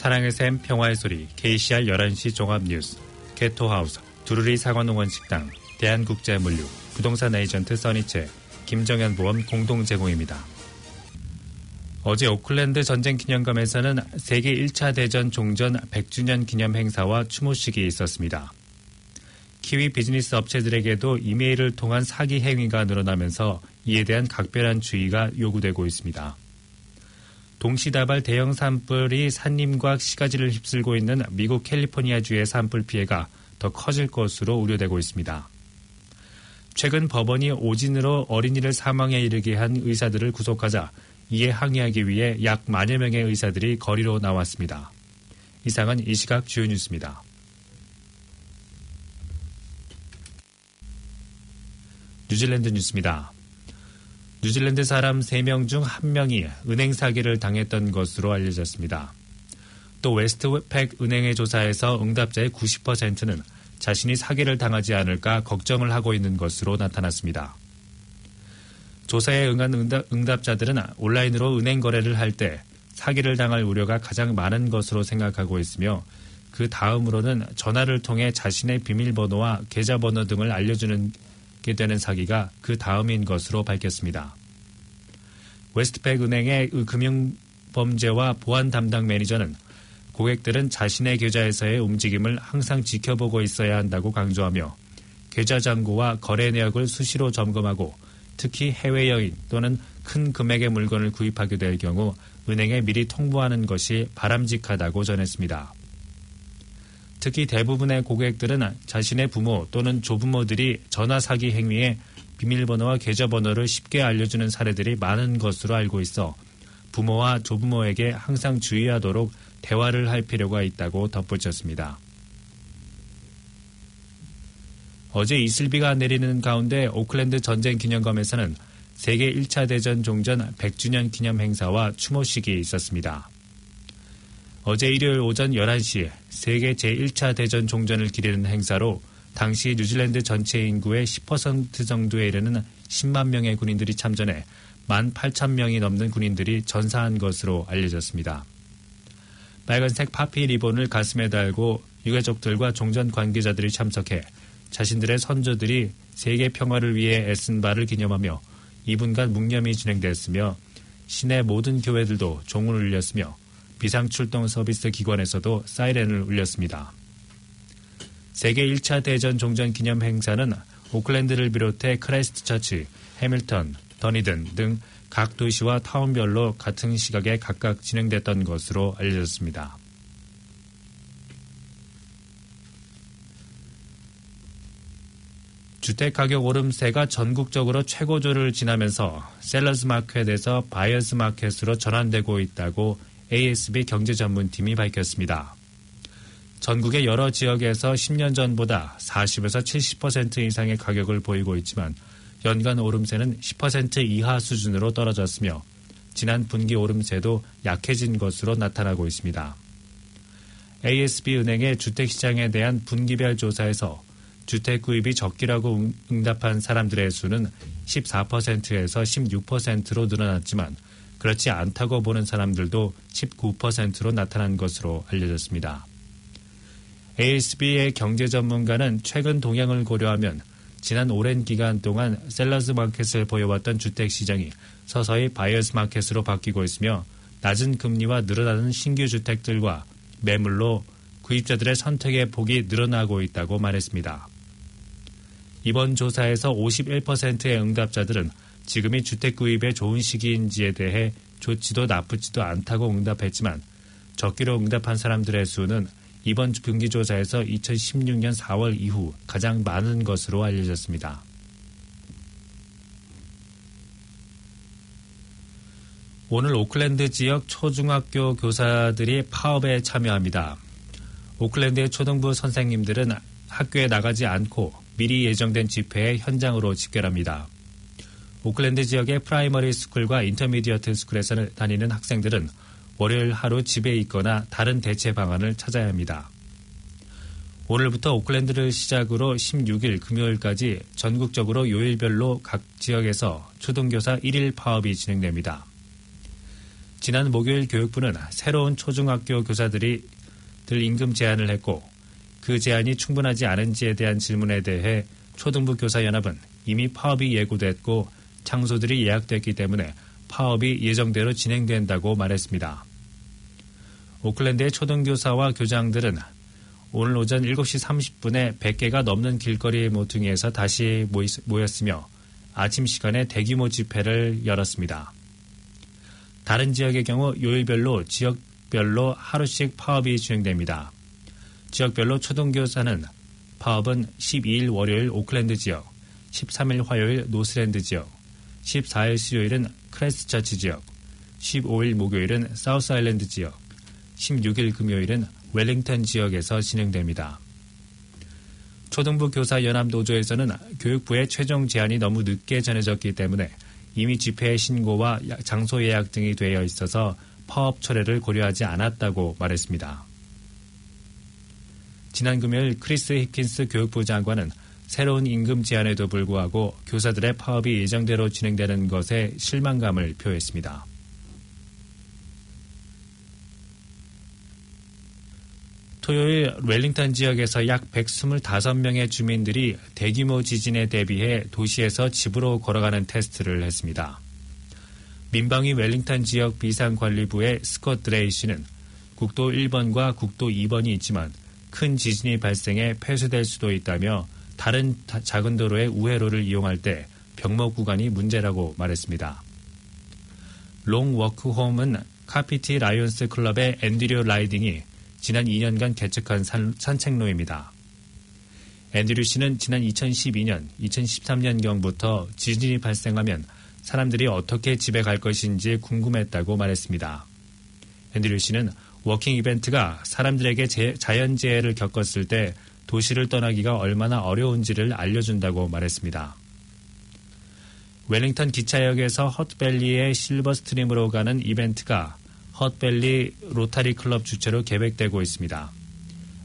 사랑의 샘, 평화의 소리, KCR 11시 종합뉴스, 개토하우스, 두루리 사과농원식당, 대한국제물류, 부동산 에이전트 써니체, 김정현 보험 공동 제공입니다. 어제 오클랜드 전쟁기념관에서는 세계 1차 대전 종전 100주년 기념 행사와 추모식이 있었습니다. 키위 비즈니스 업체들에게도 이메일을 통한 사기 행위가 늘어나면서 이에 대한 각별한 주의가 요구되고 있습니다. 동시다발 대형 산불이 산림과 시가지를 휩쓸고 있는 미국 캘리포니아주의 산불 피해가 더 커질 것으로 우려되고 있습니다. 최근 법원이 오진으로 어린이를 사망에 이르게 한 의사들을 구속하자 이에 항의하기 위해 약 10,000여 명의 의사들이 거리로 나왔습니다. 이상은 이 시각 주요 뉴스입니다. 뉴질랜드 뉴스입니다. 뉴질랜드 사람 3명 중 1명이 은행 사기를 당했던 것으로 알려졌습니다. 또 웨스트팩 은행의 조사에서 응답자의 90%는 자신이 사기를 당하지 않을까 걱정을 하고 있는 것으로 나타났습니다. 조사에 응한 응답자들은 온라인으로 은행 거래를 할 때 사기를 당할 우려가 가장 많은 것으로 생각하고 있으며 그 다음으로는 전화를 통해 자신의 비밀번호와 계좌번호 등을 알려주는 게 되는 사기가 그 다음인 것으로 밝혔습니다. 웨스트팩 은행의 금융범죄와 보안 담당 매니저는 고객들은 자신의 계좌에서의 움직임을 항상 지켜보고 있어야 한다고 강조하며 계좌 잔고와 거래 내역을 수시로 점검하고 특히 해외여행 또는 큰 금액의 물건을 구입하게 될 경우 은행에 미리 통보하는 것이 바람직하다고 전했습니다. 특히 대부분의 고객들은 자신의 부모 또는 조부모들이 전화 사기 행위에 비밀번호와 계좌번호를 쉽게 알려주는 사례들이 많은 것으로 알고 있어 부모와 조부모에게 항상 주의하도록 대화를 할 필요가 있다고 덧붙였습니다. 어제 이슬비가 내리는 가운데 오클랜드 전쟁기념관에서는 세계 1차 대전 종전 100주년 기념 행사와 추모식이 있었습니다. 어제 일요일 오전 11시 세계 제1차 대전 종전을 기리는 행사로 당시 뉴질랜드 전체 인구의 10% 정도에 이르는 10만 명의 군인들이 참전해 18,000명이 넘는 군인들이 전사한 것으로 알려졌습니다. 빨간색 파피 리본을 가슴에 달고 유가족들과 종전 관계자들이 참석해 자신들의 선조들이 세계 평화를 위해 애쓴 바를 기념하며 2분간 묵념이 진행됐으며 시내 모든 교회들도 종을 울렸으며 비상출동 서비스 기관에서도 사이렌을 울렸습니다. 세계 1차 대전 종전 기념 행사는 오클랜드를 비롯해 크라이스트처치, 해밀턴, 더니든 등 각 도시와 타운별로 같은 시각에 각각 진행됐던 것으로 알려졌습니다. 주택가격 오름세가 전국적으로 최고조를 지나면서 셀러스 마켓에서 바이어스 마켓으로 전환되고 있다고 ASB 경제전문팀이 밝혔습니다. 전국의 여러 지역에서 10년 전보다 40에서 70% 이상의 가격을 보이고 있지만 연간 오름세는 10% 이하 수준으로 떨어졌으며 지난 분기 오름세도 약해진 것으로 나타나고 있습니다. ASB은행의 주택시장에 대한 분기별 조사에서 주택 구입이 적기라고 응답한 사람들의 수는 14%에서 16%로 늘어났지만 그렇지 않다고 보는 사람들도 19%로 나타난 것으로 알려졌습니다. ASB의 경제 전문가는 최근 동향을 고려하면 지난 오랜 기간 동안 셀러스 마켓을 보여왔던 주택시장이 서서히 바이어스 마켓으로 바뀌고 있으며 낮은 금리와 늘어나는 신규 주택들과 매물로 구입자들의 선택의 폭이 늘어나고 있다고 말했습니다. 이번 조사에서 51%의 응답자들은 지금이 주택 구입에 좋은 시기인지에 대해 좋지도 나쁘지도 않다고 응답했지만 적기로 응답한 사람들의 수는 이번 분기조사에서 2016년 4월 이후 가장 많은 것으로 알려졌습니다. 오늘 오클랜드 지역 초중학교 교사들이 파업에 참여합니다. 오클랜드의 초등부 선생님들은 학교에 나가지 않고 미리 예정된 집회에 현장으로 집결합니다. 오클랜드 지역의 프라이머리 스쿨과 인터미디어트 스쿨에서 다니는 학생들은 월요일 하루 집에 있거나 다른 대체 방안을 찾아야 합니다. 오늘부터 오클랜드를 시작으로 16일 금요일까지 전국적으로 요일별로 각 지역에서 초등교사 1일 파업이 진행됩니다. 지난 목요일 교육부는 새로운 초중학교 교사들 임금 제한을 했고 그 제한이 충분하지 않은지에 대한 질문에 대해 초등부 교사연합은 이미 파업이 예고됐고 장소들이 예약됐기 때문에 파업이 예정대로 진행된다고 말했습니다. 오클랜드의 초등교사와 교장들은 오늘 오전 7시 30분에 100개가 넘는 길거리 모퉁이에서 다시 모였으며 아침 시간에 대규모 집회를 열었습니다. 다른 지역의 경우 요일별로 지역별로 하루씩 파업이 진행됩니다. 지역별로 초등교사는 파업은 12일 월요일 오클랜드 지역, 13일 화요일 노스랜드 지역, 14일 수요일은 크레스처치 지역, 15일 목요일은 사우스 아일랜드 지역, 16일 금요일은 웰링턴 지역에서 진행됩니다. 초등부 교사 연합 노조에서는 교육부의 최종 제안이 너무 늦게 전해졌기 때문에 이미 집회의 신고와 장소 예약 등이 되어 있어서 파업 철회를 고려하지 않았다고 말했습니다. 지난 금요일 크리스 힙킨스 교육부 장관은 새로운 임금 제한에도 불구하고 교사들의 파업이 예정대로 진행되는 것에 실망감을 표했습니다. 토요일 웰링턴 지역에서 약 125명의 주민들이 대규모 지진에 대비해 도시에서 집으로 걸어가는 테스트를 했습니다. 민방위 웰링턴 지역 비상관리부의 스콧 드레이 씨는 국도 1번과 국도 2번이 있지만 큰 지진이 발생해 폐쇄될 수도 있다며 다른 작은 도로의 우회로를 이용할 때 병목 구간이 문제라고 말했습니다. 롱 워크홈은 카피티 라이온스 클럽의 앤드류 라이딩이 지난 2년간 개척한 산책로입니다. 앤드류 씨는 지난 2012년, 2013년경부터 지진이 발생하면 사람들이 어떻게 집에 갈 것인지 궁금했다고 말했습니다. 앤드류 씨는 워킹 이벤트가 사람들에게 자연재해를 겪었을 때 도시를 떠나기가 얼마나 어려운지를 알려준다고 말했습니다. 웰링턴 기차역에서 헛밸리의 실버스트림으로 가는 이벤트가 헛밸리 로타리 클럽 주최로 계획되고 있습니다.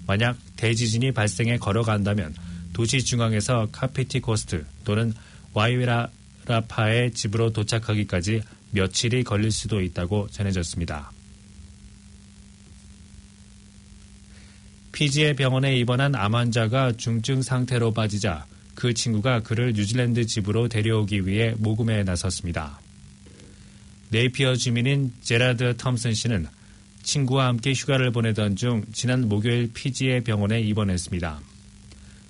만약 대지진이 발생해 걸어간다면 도시 중앙에서 카피티 코스트 또는 와이라파의 집으로 도착하기까지 며칠이 걸릴 수도 있다고 전해졌습니다. 피지의 병원에 입원한 암 환자가 중증 상태로 빠지자 그 친구가 그를 뉴질랜드 집으로 데려오기 위해 모금에 나섰습니다. 네이피어 주민인 제라드 텀슨 씨는 친구와 함께 휴가를 보내던 중 지난 목요일 피지의 병원에 입원했습니다.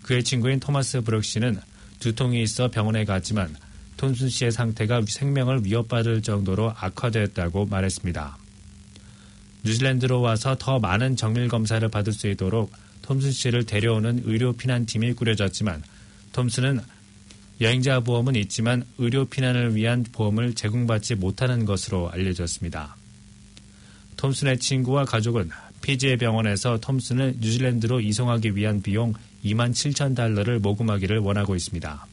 그의 친구인 토마스 브룩 씨는 두통이 있어 병원에 갔지만 톰슨 씨의 상태가 생명을 위협받을 정도로 악화됐다고 말했습니다. 뉴질랜드로 와서 더 많은 정밀 검사를 받을 수 있도록 톰슨 씨를 데려오는 의료 피난팀이 꾸려졌지만 톰슨은 여행자 보험은 있지만 의료 피난을 위한 보험을 제공받지 못하는 것으로 알려졌습니다. 톰슨의 친구와 가족은 피지의 병원에서 톰슨을 뉴질랜드로 이송하기 위한 비용 $27,000를 모금하기를 원하고 있습니다.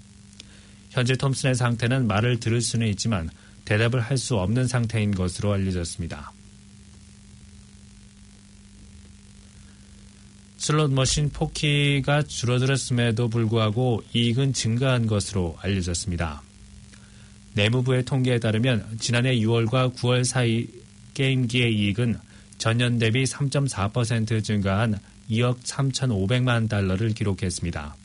현재 톰슨의 상태는 말을 들을 수는 있지만 대답을 할 수 없는 상태인 것으로 알려졌습니다. 슬롯머신 포키가 줄어들었음에도 불구하고 이익은 증가한 것으로 알려졌습니다. 내무부의 통계에 따르면 지난해 6월과 9월 사이 게임기의 이익은 전년 대비 3.4% 증가한 2억 3,500만 달러를 기록했습니다.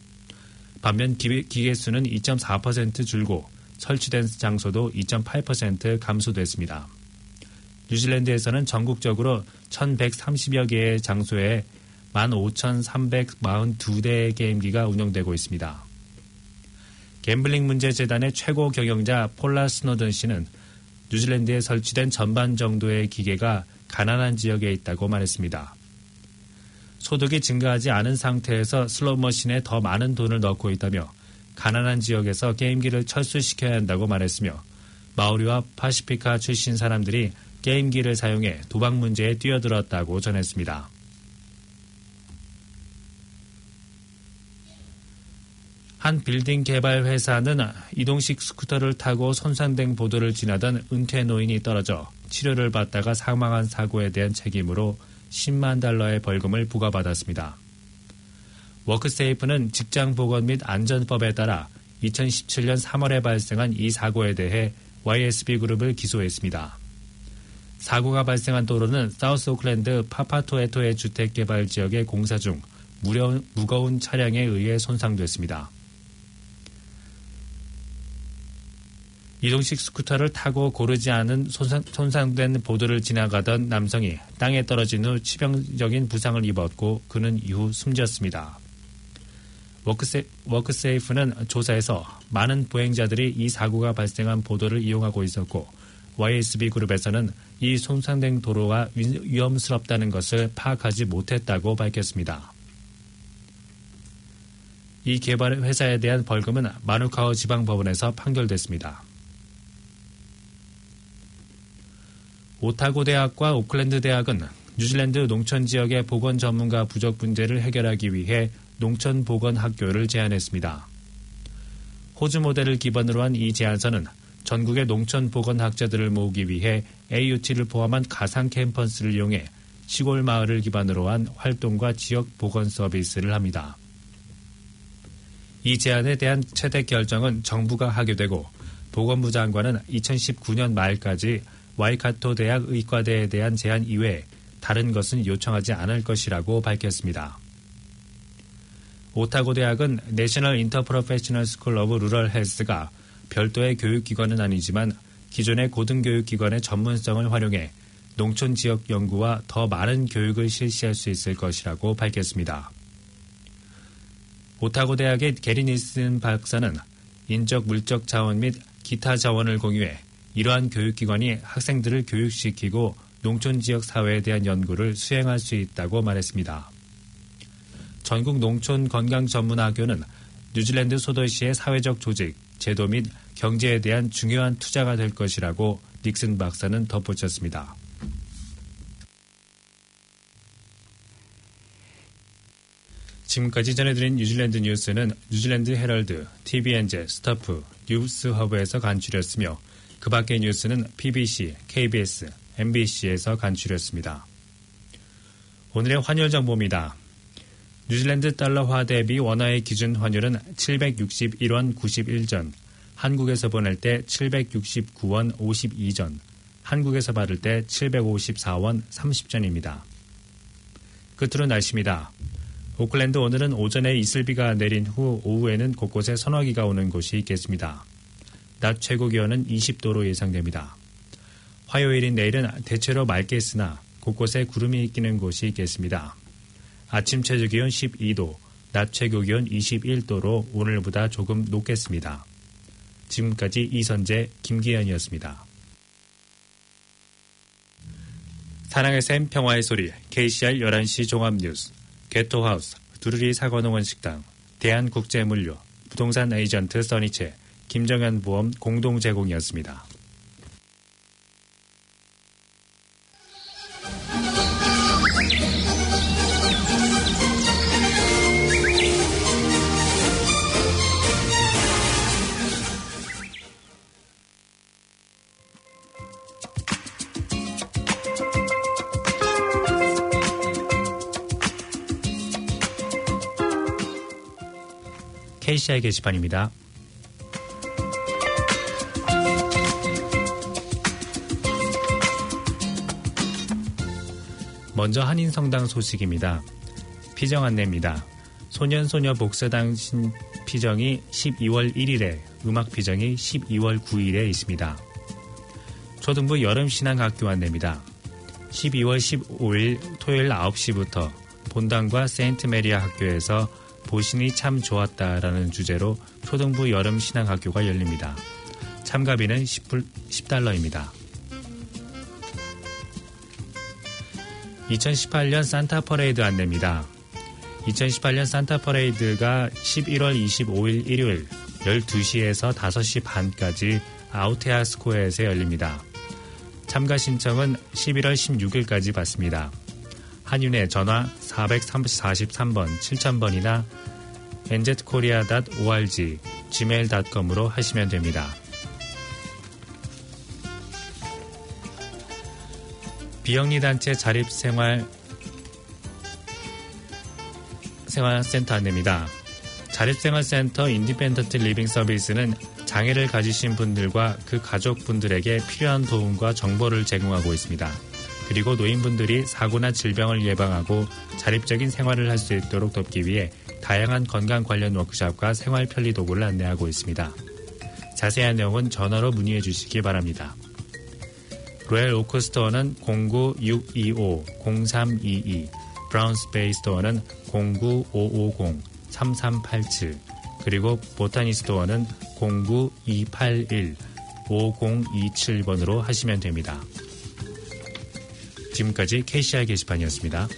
반면 기계수는 2.4% 줄고 설치된 장소도 2.8% 감소됐습니다. 뉴질랜드에서는 전국적으로 1,130여 개의 장소에 15,342대의 게임기가 운영되고 있습니다. 갬블링 문제 재단의 최고 경영자 폴라 스노든 씨는 뉴질랜드에 설치된 전반 정도의 기계가 가난한 지역에 있다고 말했습니다. 소득이 증가하지 않은 상태에서 슬롯머신에 더 많은 돈을 넣고 있다며 가난한 지역에서 게임기를 철수시켜야 한다고 말했으며 마오리와 파시피카 출신 사람들이 게임기를 사용해 도박 문제에 뛰어들었다고 전했습니다. 한 빌딩 개발 회사는 이동식 스쿠터를 타고 손상된 보도를 지나던 은퇴 노인이 떨어져 치료를 받다가 사망한 사고에 대한 책임으로 $10만 벌금을 부과받았습니다. 워크세이프는 직장보건 및 안전법에 따라 2017년 3월에 발생한 이 사고에 대해 YSB 그룹을 기소했습니다. 사고가 발생한 도로는 사우스 오클랜드 파파토에토의 주택개발 지역의 공사 중 무거운 차량에 의해 손상됐습니다. 이동식 스쿠터를 타고 고르지 않은 손상된 보도를 지나가던 남성이 땅에 떨어진 후 치명적인 부상을 입었고 그는 이후 숨졌습니다. 워크세이프는 조사에서 많은 보행자들이 이 사고가 발생한 보도를 이용하고 있었고 YSB 그룹에서는 이 손상된 도로가 위험스럽다는 것을 파악하지 못했다고 밝혔습니다. 이 개발 회사에 대한 벌금은 마누카우 지방법원에서 판결됐습니다. 오타고 대학과 오클랜드 대학은 뉴질랜드 농촌 지역의 보건 전문가 부족 문제를 해결하기 위해 농촌 보건 학교를 제안했습니다. 호주 모델을 기반으로 한 이 제안서는 전국의 농촌 보건 학자들을 모으기 위해 AUT를 포함한 가상 캠퍼스를 이용해 시골 마을을 기반으로 한 활동과 지역 보건 서비스를 합니다. 이 제안에 대한 채택 결정은 정부가 하게 되고 보건부 장관은 2019년 말까지 와이카토 대학 의과대에 대한 제안 이외에 다른 것은 요청하지 않을 것이라고 밝혔습니다. 오타고 대학은 내셔널 인터프로페셔널 스쿨 오브 루럴 헬스가 별도의 교육기관은 아니지만 기존의 고등교육기관의 전문성을 활용해 농촌 지역 연구와 더 많은 교육을 실시할 수 있을 것이라고 밝혔습니다. 오타고 대학의 게리 니슨 박사는 인적 물적 자원 및 기타 자원을 공유해 이러한 교육기관이 학생들을 교육시키고 농촌 지역 사회에 대한 연구를 수행할 수 있다고 말했습니다. 전국 농촌 건강 전문학교는 뉴질랜드 소도시의 사회적 조직, 제도 및 경제에 대한 중요한 투자가 될 것이라고 닉슨 박사는 덧붙였습니다. 지금까지 전해드린 뉴질랜드 뉴스는 뉴질랜드 헤럴드, TVNZ, 스타프, 뉴스허브에서 간추렸으며 그 밖의 뉴스는 BBC, KBS, MBC에서 간추렸습니다. 오늘의 환율 정보입니다. 뉴질랜드 달러화 대비 원화의 기준 환율은 761원 91전, 한국에서 보낼 때 769원 52전, 한국에서 받을 때 754원 30전입니다. 끝으로 날씨입니다. 오클랜드 오늘은 오전에 이슬비가 내린 후 오후에는 곳곳에 소나기가 오는 곳이 있겠습니다. 낮 최고 기온은 20도로 예상됩니다. 화요일인 내일은 대체로 맑겠으나 곳곳에 구름이 끼는 곳이 있겠습니다. 아침 최저 기온 12도, 낮 최고 기온 21도로 오늘보다 조금 높겠습니다. 지금까지 이선재, 김기현이었습니다. 사랑의 샘, 평화의 소리, KCR 11시 종합뉴스, 개토하우스, 두루리 사과농원 식당, 대한국제물류, 부동산 에이전트 써니체, 김정현 보험 공동 제공이었습니다. KCI 게시판입니다. 먼저 한인성당 소식입니다. 피정 안내입니다. 소년소녀 복사당 피정이 12월 1일에, 음악 피정이 12월 9일에 있습니다. 초등부 여름신앙학교 안내입니다. 12월 15일 토요일 9시부터 본당과 세인트 메리아 학교에서 보신이 참 좋았다라는 주제로 초등부 여름신앙학교가 열립니다. 참가비는 $10입니다. 2018년 산타 퍼레이드 안내입니다. 2018년 산타 퍼레이드가 11월 25일 일요일 12시에서 5시 반까지 아우테아 스코어에서 열립니다. 참가 신청은 11월 16일까지 받습니다. 한윤의 전화 443번 7000번이나 nzkorea.org gmail.com으로 하시면 됩니다. 비영리단체 자립생활센터 안내입니다. 자립생활센터 인디펜던트 리빙 서비스는 장애를 가지신 분들과 그 가족분들에게 필요한 도움과 정보를 제공하고 있습니다. 그리고 노인분들이 사고나 질병을 예방하고 자립적인 생활을 할 수 있도록 돕기 위해 다양한 건강 관련 워크숍과 생활 편리 도구를 안내하고 있습니다. 자세한 내용은 전화로 문의해 주시기 바랍니다. 로얄 오크 스토어는 09625-0322, 브라운스베이 스토어는 09550-3387, 그리고 보타니 스토어는 09281-5027번으로 하시면 됩니다. 지금까지 KCR 게시판이었습니다.